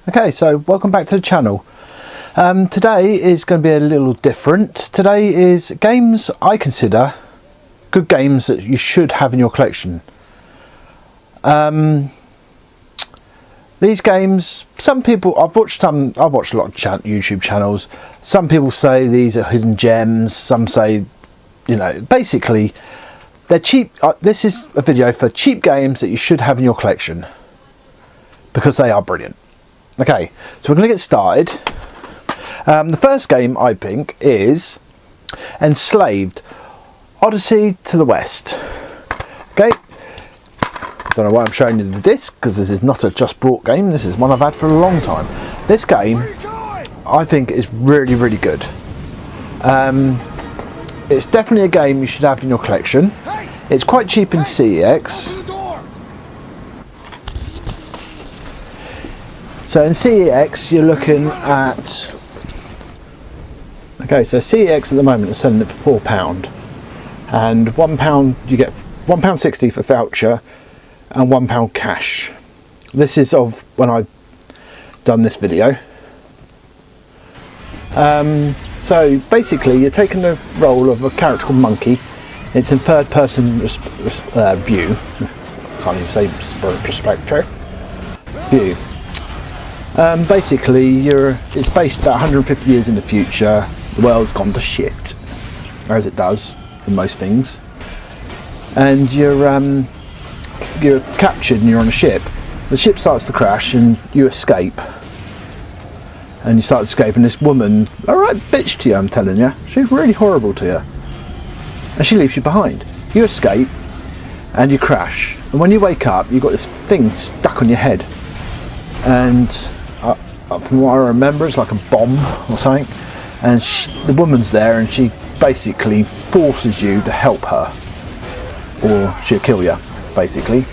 Okay, so welcome back to the channel. Today is going to be a little different. Today is games I consider good games that you should have in your collection. These games, some people, I've watched a lot of YouTube channels. Some people say these are hidden gems. Some say, you know, basically they're cheap. This is a video for cheap games that you should have in your collection because they are brilliant. Okay, so we're going to get started. The first game I think is Enslaved: Odyssey to the West. Okay, don't know why I'm showing you the disc, because this is not a just bought game. This is one I've had for a long time. This game I think is really, really good. It's definitely a game you should have in your collection. It's quite cheap in CEX. So in CEX you're looking at, okay, so CEX at the moment is selling it for £4, and £1 you get £1.60 for voucher and £1 cash. This is of when I've done this video. So basically you're taking the role of a character called Monkey. It's in third person view. Can't even say perspective. View. Basically it's based about 150 years in the future. The world's gone to shit, as it does in most things, and you're captured and you're on a ship. The ship starts to crash and you escape, and you start escaping. This woman, a right bitch to you, I'm telling you, she's really horrible to you, and she leaves you behind. You escape and you crash, and when you wake up you've got this thing stuck on your head, and from what I remember it's like a bomb or something, and the woman's there and she basically forces you to help her or she'll kill you basically.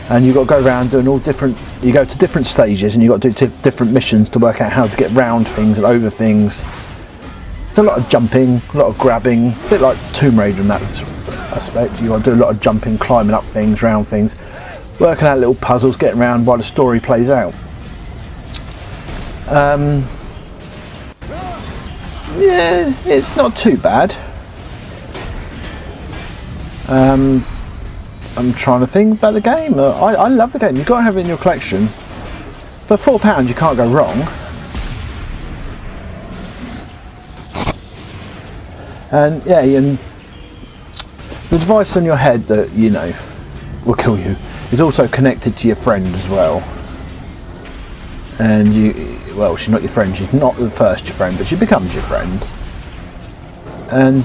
And you've got to go around doing all different, you go to different stages and you've got to do different missions to work out how to get round things and over things. It's a lot of jumping, a lot of grabbing, a bit like Tomb Raider in that aspect. You've got to do a lot of jumping, climbing up things, round things, working out little puzzles, getting around while the story plays out. Yeah, it's not too bad. I'm trying to think about the game. I love the game. You've got to have it in your collection. For £4 you can't go wrong. And yeah, and the device on your head that, you know, will kill you is also connected to your friend as well. And well, she's not your friend, she's not the first your friend, but she becomes your friend. And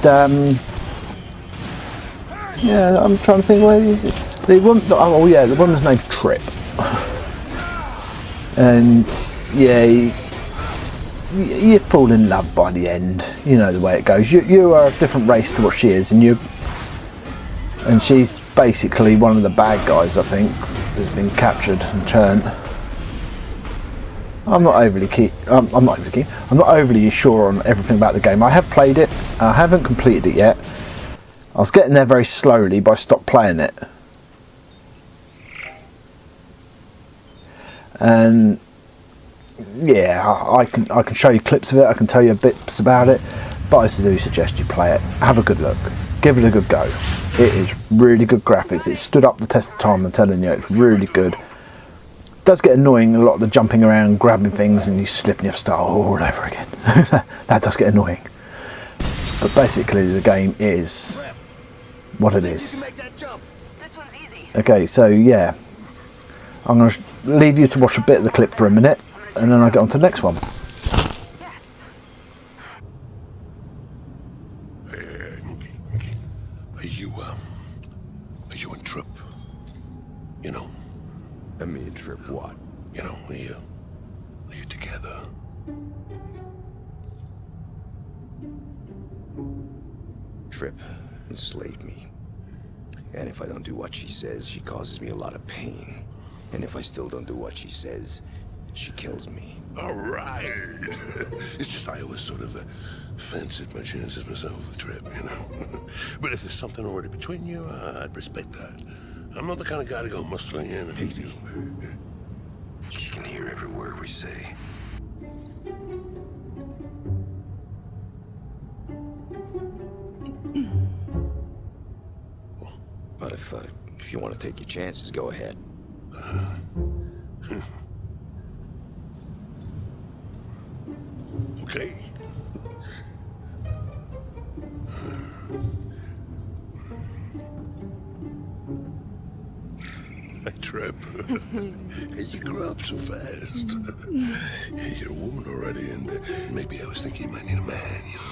yeah, I'm trying to think, where is it? The woman's name's Trip. And yeah, you fall in love by the end. You know the way it goes. You are a different race to what she is, and she's basically one of the bad guys, I think, who's been captured and turned. I'm not overly keen. I'm not overly sure on everything about the game. I have played it. I haven't completed it yet. I was getting there very slowly, but I stopped playing it. And yeah, I can show you clips of it. I can tell you bits about it. But I do suggest you play it. Have a good look. Give it a good go. It is really good graphics. It stood up the test of time. I'm telling you, it's really good. It does get annoying, a lot of the jumping around, grabbing things, and you slip and you have to start all over again. That does get annoying. But basically the game is what it is. Okay, so yeah, I'm going to leave you to watch a bit of the clip for a minute, and then I'll get on to the next one. Hey, are you and Trip? You know? I mean, Trip what? You know, are you together? Trip enslaved me. And if I don't do what she says, she causes me a lot of pain. And if I still don't do what she says, she kills me. All right. It's just I always sort of fancied my chances myself with Trip, you know? But if there's something already between you, I'd respect that. I'm not the kind of guy to go muscling in. Pixie, you can hear every word we say. But if you want to take your chances, go ahead. Okay. Hey, Trip. Hey, you grew up so fast. Yeah, you're a woman already, and maybe I was thinking you might need a man, you know.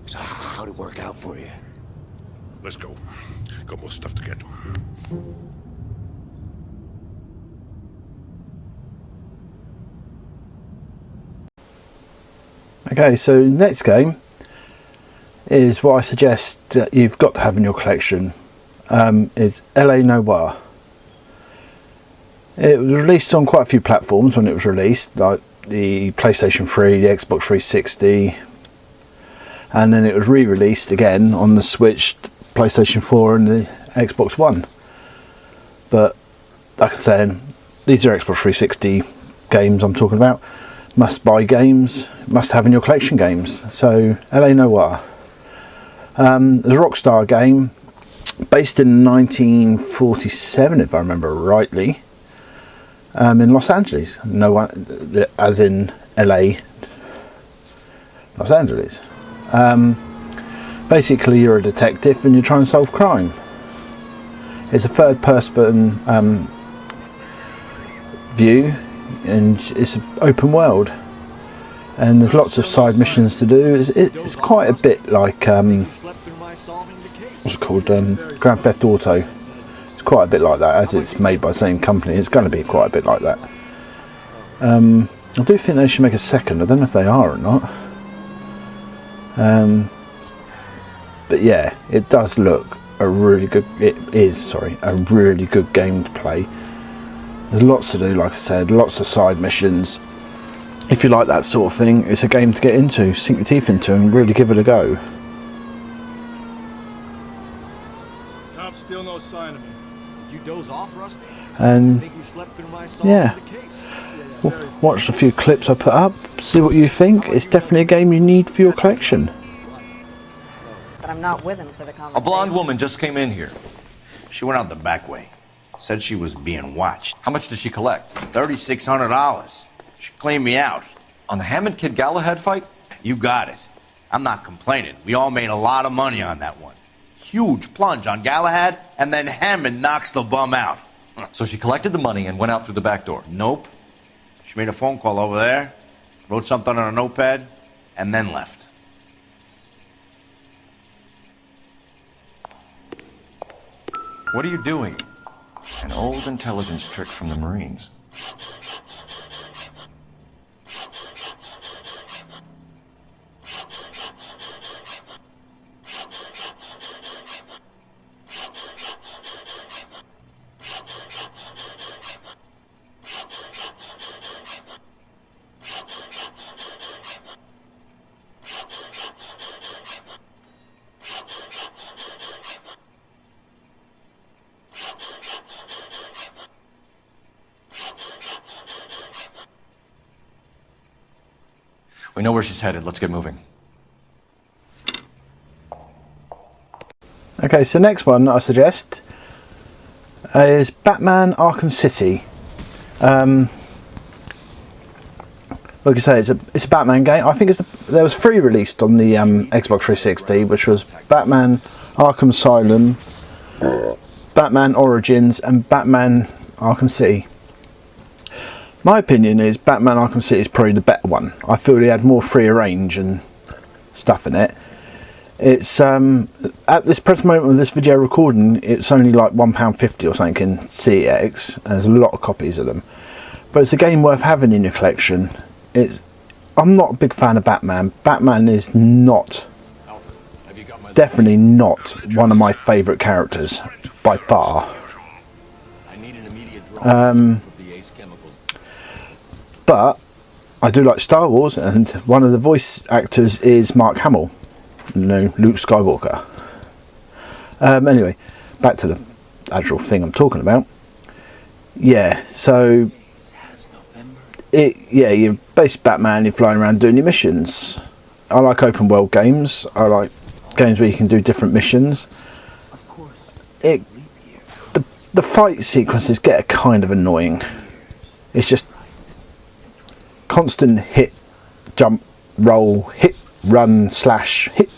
So how'd it work out for you? Let's go. Got more stuff to get. Okay, so next game is what I suggest that you've got to have in your collection. Is LA Noire. It was released on quite a few platforms when it was released, like the PlayStation 3, the Xbox 360, and then it was re-released again on the Switch, PlayStation 4 and the Xbox One. But like I said, these are Xbox 360 games I'm talking about. Must buy games, must have in your collection games. So LA Noire. There's a Rockstar game based in 1947 if I remember rightly, in Los Angeles. No one, as in LA, Los Angeles. Basically you're a detective and you're trying to solve crime. It's a third person view, and it's an open world, and there's lots of side missions to do. It's quite a bit like what's it called, Grand Theft Auto. It's quite a bit like that, as it's made by the same company. It's going to be quite a bit like that. I do think they should make a second. I don't know if they are or not, but yeah, it does look a really good a really good game to play. There's lots to do, like I said, lots of side missions. If you like that sort of thing, it's a game to get into, sink your teeth into and really give it a go. Cops still no sign of him. Did you doze off, Rusty? And I think you slept through my solving yeah, the case. watched a few clips I put up, see what you think. It's definitely a game you need for your collection. But I'm not with him for the A conversation. blonde woman just came in here. She went out the back way. Said she was being watched. How much did she collect? $3,600. She cleaned me out. On the Hammond Kid Galahad fight? You got it. I'm not complaining. We all made a lot of money on that one. Huge plunge on Galahad, and then Hammond knocks the bum out. So she collected the money and went out through the back door. Nope. She made a phone call over there, wrote something on a notepad, and then left. What are you doing? An old intelligence trick from the Marines. We know where she's headed. Let's get moving. Okay, so next one I suggest is Batman Arkham City. Like I say, it's a Batman game. I think there was 3 released on the Xbox 360, which was Batman Arkham Asylum, Batman Origins, and Batman Arkham City. My opinion is Batman Arkham City is probably the better one. I feel he had more free range and stuff in it. It's at this present moment of this video recording, it's only like £1.50 or something in CX. There's a lot of copies of them, but it's a game worth having in your collection. I'm not a big fan of Batman. Batman is definitely not one of my favourite characters by far. But I do like Star Wars, and one of the voice actors is Mark Hamill, Luke Skywalker. Anyway, back to the actual thing I'm talking about. Yeah, so you're basically Batman, you're flying around doing your missions. I like open world games. I like games where you can do different missions. The fight sequences get kind of annoying. It's just constant hit, jump, roll, hit, run, slash, hit.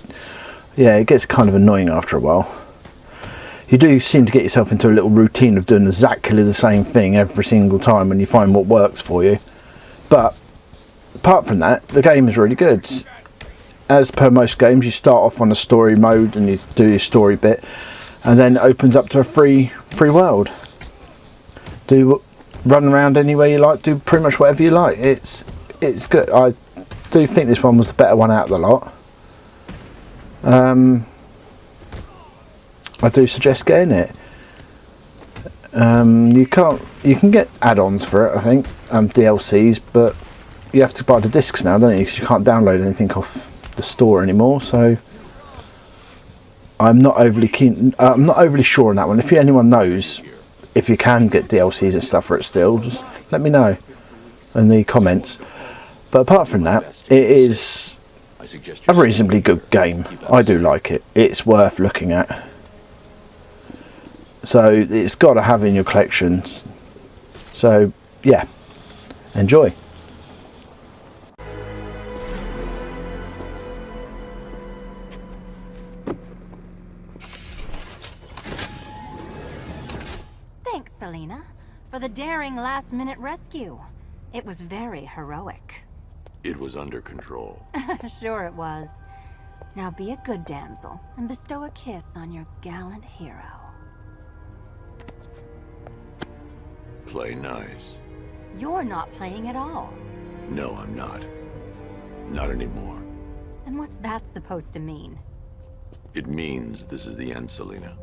Yeah, it gets kind of annoying after a while. You do seem to get yourself into a little routine of doing exactly the same thing every single time when you find what works for you. But apart from that, the game is really good. As per most games, you start off on a story mode and you do your story bit, and then it opens up to a free world. Run around anywhere you like, do pretty much whatever you like. It's good. I do think this one was the better one out of the lot. I do suggest getting it. You can get add-ons for it, I think, DLCs, but you have to buy the discs now, don't you? Because you can't download anything off the store anymore. So I'm not overly keen. I'm not overly sure on that one. If anyone knows if you can get DLCs and stuff for it still, just let me know in the comments. But apart from that, it is a reasonably good game. I do like it. It's worth looking at. So it's got to have in your collections. So yeah, enjoy. Thanks, Selina, for the daring last-minute rescue. It was very heroic. It was under control. Sure it was. Now be a good damsel and bestow a kiss on your gallant hero. Play nice. You're not playing at all. No, I'm not. Not anymore. And what's that supposed to mean? It means this is the end, Selina.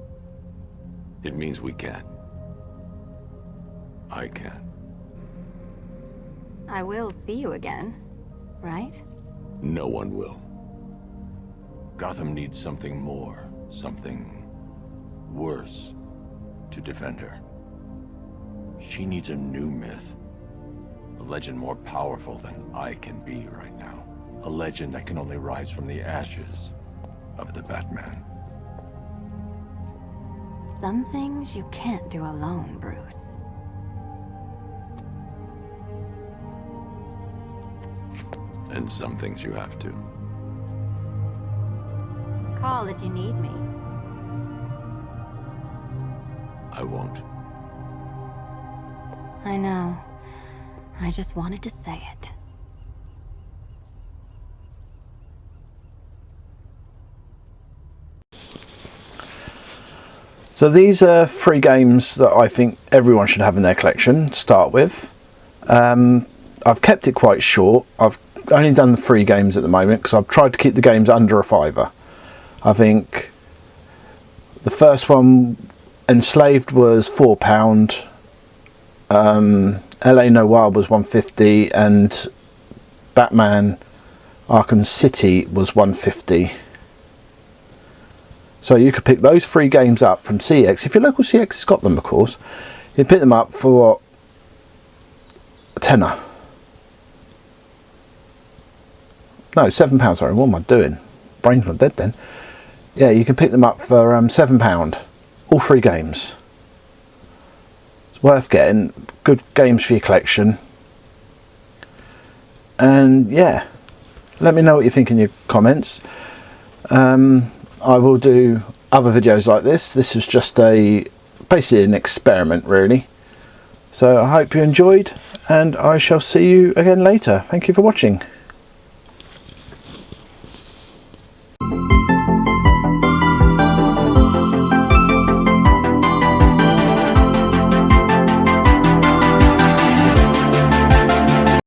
It means we can't. I can't. I will see you again, right? No one will. Gotham needs something more, something worse to defend her. She needs a new myth. A legend more powerful than I can be right now. A legend that can only rise from the ashes of the Batman. Some things you can't do alone, Bruce. And some things you have to. Call if you need me. I won't. I know. I just wanted to say it. So these are 3 games that I think everyone should have in their collection to start with. I've kept it quite short. I've only done the 3 games at the moment because I've tried to keep the games under a £5. I think the first one, Enslaved, was £4. LA Noire was £1.50, and Batman Arkham City was £1.50. So you could pick those 3 games up from CX. If your local CX has got them, of course, you pick them up for what? A tenner. No, £7. Sorry, what am I doing? Brain's not dead then. Yeah, you can pick them up for £7. All 3 games. It's worth getting. Good games for your collection. And yeah, let me know what you think in your comments. I will do other videos like this. This is just basically an experiment, really. So I hope you enjoyed, and I shall see you again later. Thank you for watching.